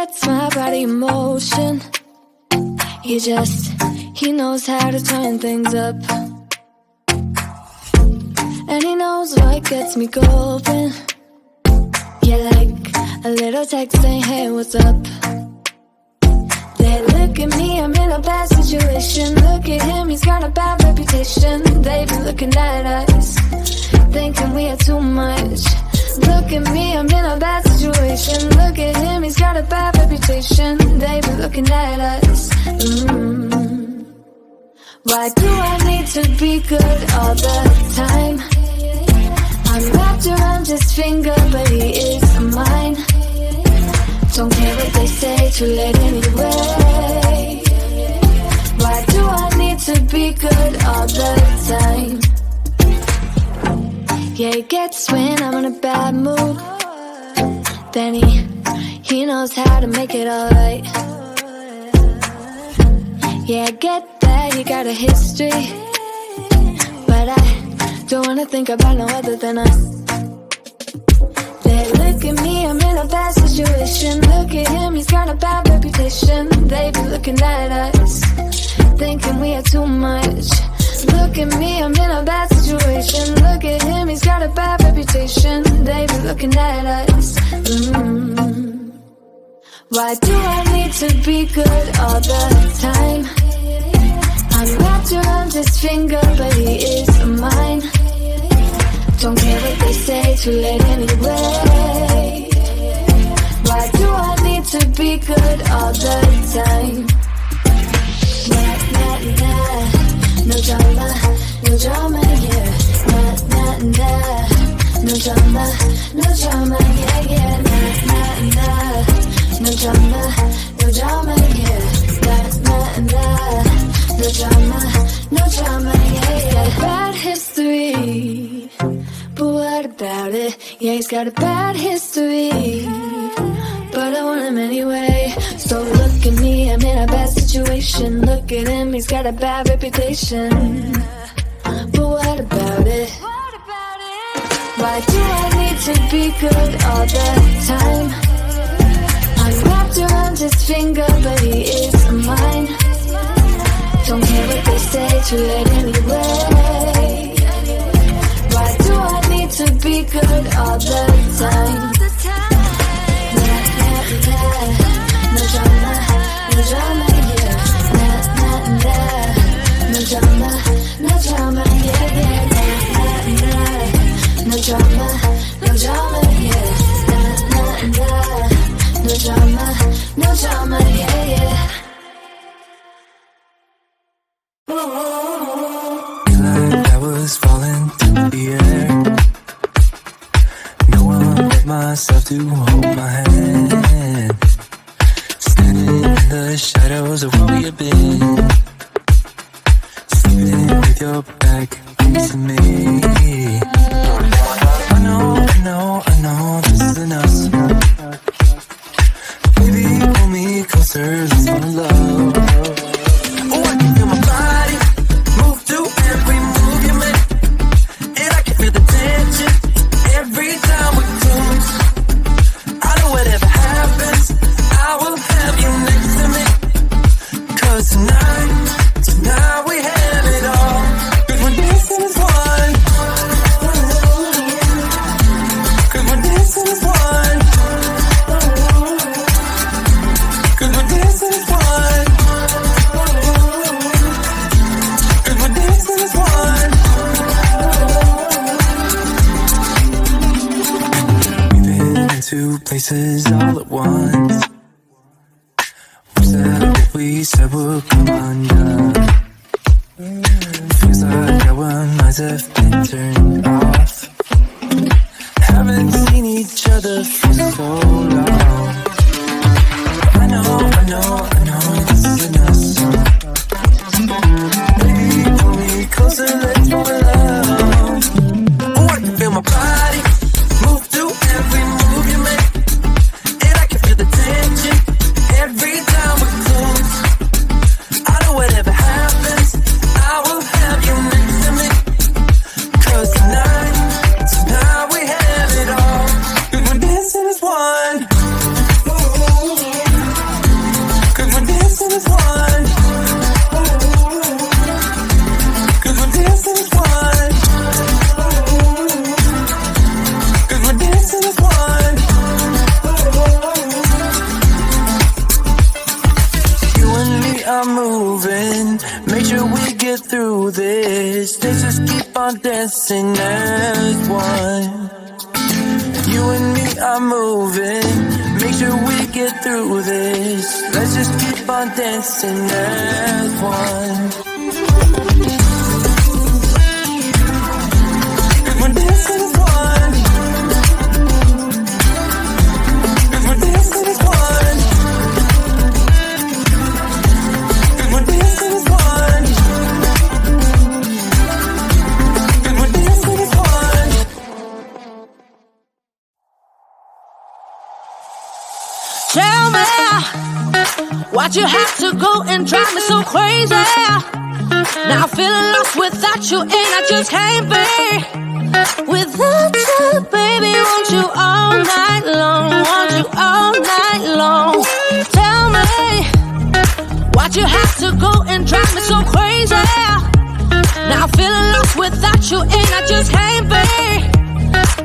gets my body in motion. He knows how to turn things up. And he knows what gets me going. Yeah, like a little text saying, hey, what's up? They look at me, I'm in a bad situation. Look at him, he's got a bad reputation. They be looking at us, thinking we are too much. Look at me, I'm in a bad situation. Look at him, he's got a bad reputation. They be looking at us. Why do I need to be good all the time? I'm wrapped around his finger, but he is mine. Don't care what they say, too late anyway. Why do I need to be good all the time? Yeah, he gets when I'm in a bad mood. Then he knows how to make it alright. Yeah, I get that you got a history, but I don't wanna think about no other than us. They look at me, I'm in a bad situation. Look at him, he's got a bad reputation. They be looking at us, thinking we are too much. Look at me, I'm in a bad situation. Look at him, he's got a bad reputation. They be looking at us. Why do I need to be good all the time? I'm wrapped around his finger, but he is mine. Don't care what they say, too late anyway. Why do I need to be good all the time? Nah, nah, nah. No drama, no drama, yeah. Nah, nah, nah. No drama, no drama, yeah, yeah. Nah, nah, nah. No drama, no drama, yeah. Nah, nah, nah. No drama, no drama, yeah, yeah. Bad history, but what about it? Yeah, he's got a bad history, but I want him anyway. So look at me, I'm in a bad situation. Look at him, he's got a bad reputation, but what about it? Why do I need to be good all the time? I'm wrapped around his finger, but he is mine. Don't care what they say, too late anyway. Why do I need to be good all the time? Nah, nah, nah. No drama, no drama, yeah. Nah, nah, nah. No drama, no drama, yeah, yeah. Nah, nah, nah. No drama, no drama, yeah. Nah, nah, nah. No drama, no drama, yeah, yeah. Like I was falling through the air. No one but myself to hold my hand. Standing in the shadows of where we have been. Sleeping with your back facing me. I know, this isn't us. Baby, pull me closer, let's fall in love. Oh, I can feel my body move to every move you make, and I can feel the tension every time we close. I know whatever happens, I will have you next to me. 'Cause tonight we have it all. 'Cause we're dancing as one. 'Cause we're dancing as one. 'Cause we're dancing as one. 'Cause we're dancing as one. We've been in two places all at once. We said what we said would come undone. Feels like our minds have been turned off. Haven't seen each other for so long. I know, this isn't us. Baby, pull me closer, let's fall in love. Oh, I can feel my body move to every move you make, and I can feel the tension every time we close. I know whatever happens, I will have you next to me. 'Cause tonight moving, make sure we get through this. Let's just keep on dancing as one. You and me are moving, make sure we get through this. Let's just keep on dancing as one. We're dancing as one. We're dancing as one. We're dancing as one. We're dancing as one. Tell me, why'd you have to go and drive me so crazy? Now I'm feeling lost without you, and I just can't be without you, baby. Want you all night long, want you all night long. Tell me, why'd you have to go and drive me so crazy? Now I'm feeling lost without you, and I just can't be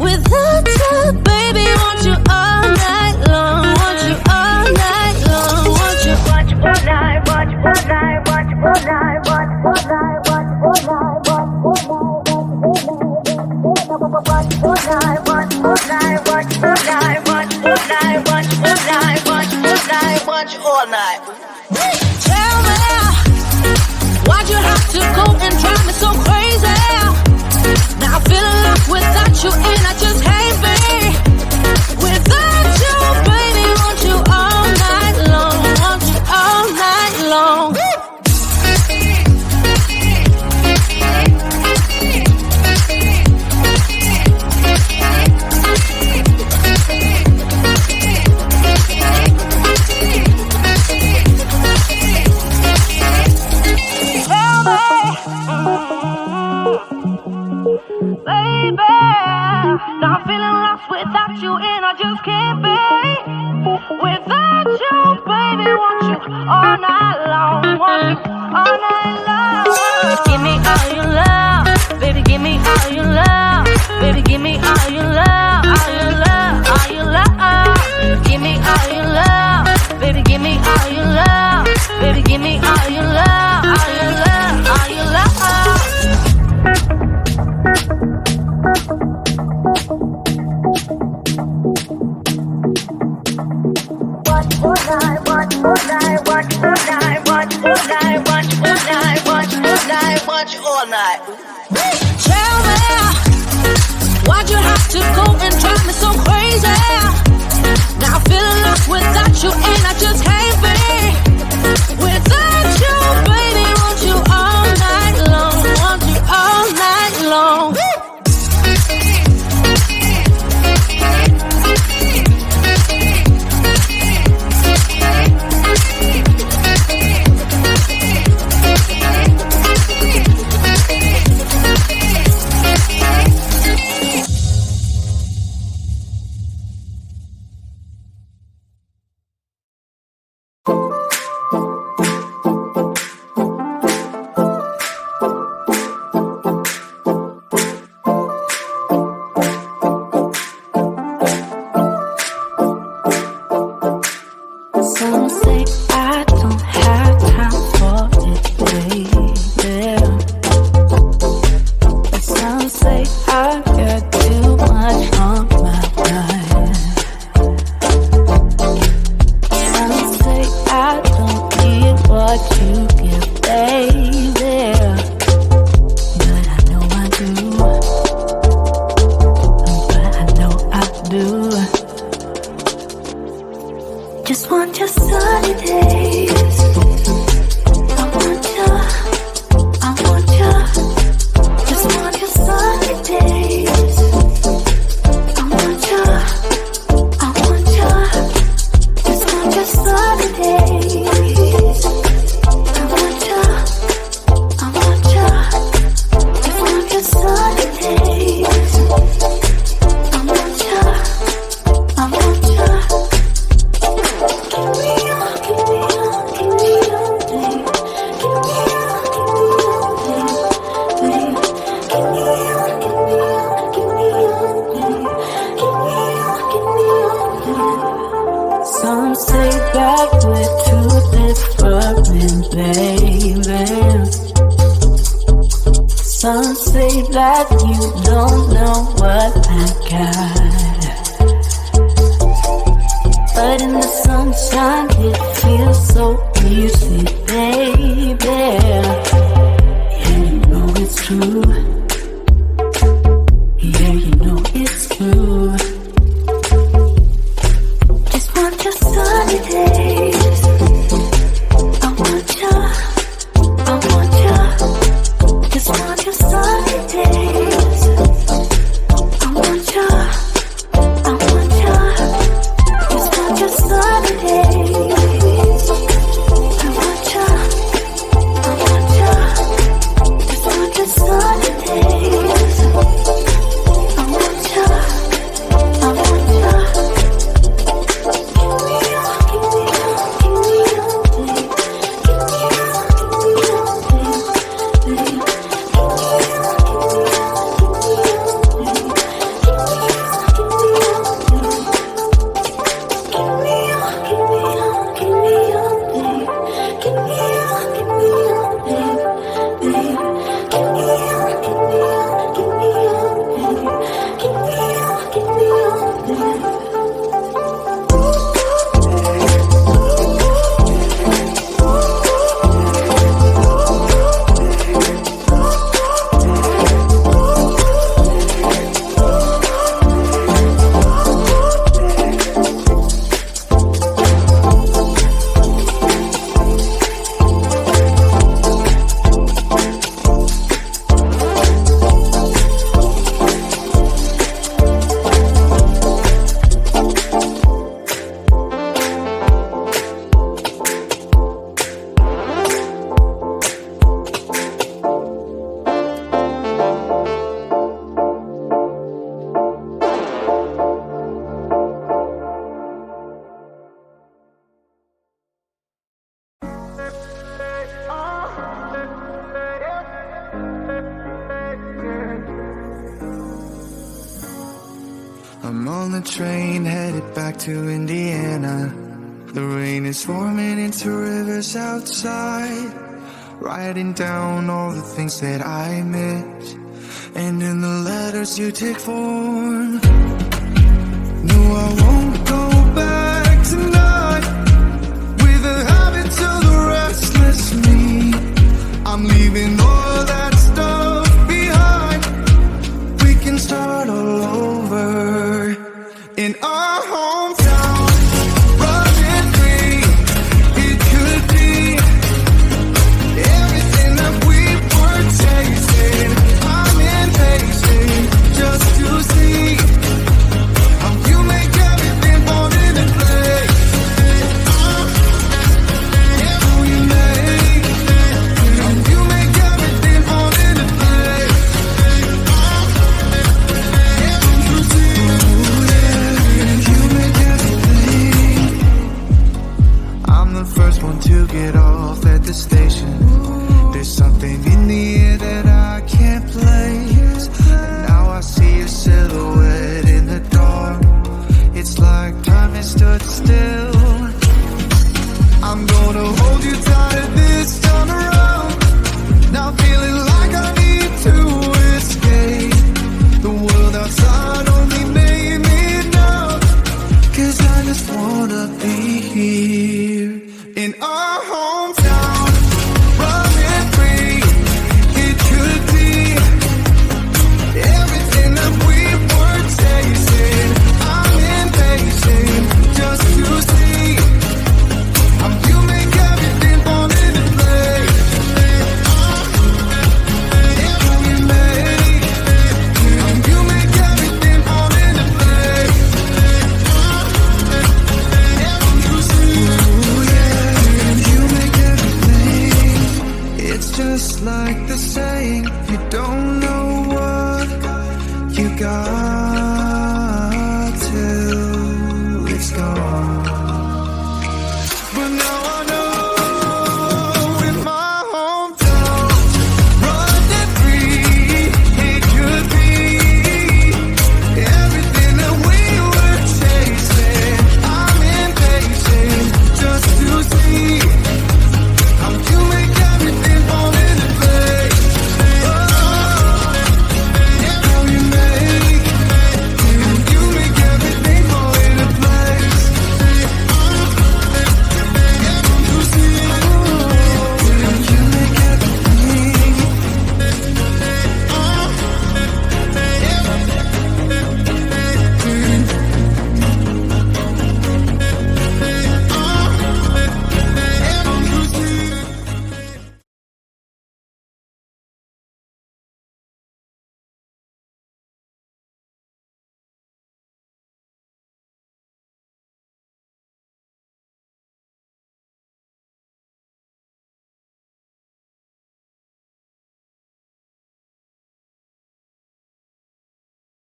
without you, baby. Want you all night long, want you all night long, want you all night, watch all night, watch all night, watch all night, watch all night, watch all night, watch all night, watch all night, watch all night, watch all night, watch all night, watch all night. Tell me, why'd you have to go and drive me so crazy? Now I'm feeling lost without you, and I just can't be without you, baby. Want you all night long, want you all night long. Baby, now I'm feeling lost without you, and I just can't be without you, baby. Want you all night long, want you all night long. Give me all your love, baby. Give me all your love, baby. Give me all your love, all your love, all your love. Give me all your love, baby. Give me all your love, baby. Give me all your love, all your love, all your love. Watch all night. Tell me, why'd you have to go and drive me so crazy? Now I'm feeling lost without you, and I just can't be without you, baby. Want you all night long, want you all night long. Just want your sunny days. I want you. Just want your sunny days. I want you. Just want your sunny days. I want you. Just want your sunny days. I want you. Some say that we're too different, baby. moving. Some say that you don't know what I got, but in the sunshine it feels so easy, baby. Yeah, you know it's true. Yeah, you know it's true. Just want your sunny days. I want you. I want you. Just want your sunny days. I want you. I want you. Just want your sunny days. I want you. I want you. Just want your sunny days. I want you. I want you. I'm on the train headed back to Indiana. The rain is forming into rivers outside, writing down all the things that I miss, and in the letters you take form. No, I won't go back tonight with the habits of the restless me. I'm leaving all that stuff behind. We can start all over in our hometown, running free. It could be everything that we were chasing. I'm impatient just to see how you make everything fall into place. How you make everything fall into place. I'm the first one to get off at the station. There's something in the air that I can't place. And now I see your silhouette in the dark. It's like time has stood still. I'm gonna hold you tight this time around. Now feeling like I need to escape. The world outside only made me numb. 'Cause I just wanna be here in our hometown, running free. It could be everything that we were chasing. I'm impatient just to see how you make everything fall into place. How you make everything fall into place. It's just like the saying, you don't know what you got